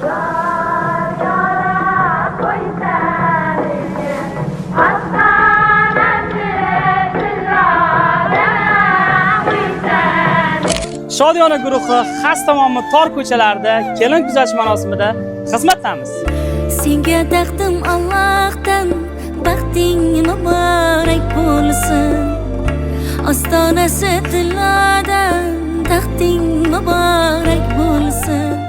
Shodiyona guruhi xas tomoni tor ko'chalarda kelin kuzatish marosimida xizmatdamiz. Senga taqdim Allohdan baxting muborak bo'lsin. Ostonasi tillodan taxting muborak bo'lsin.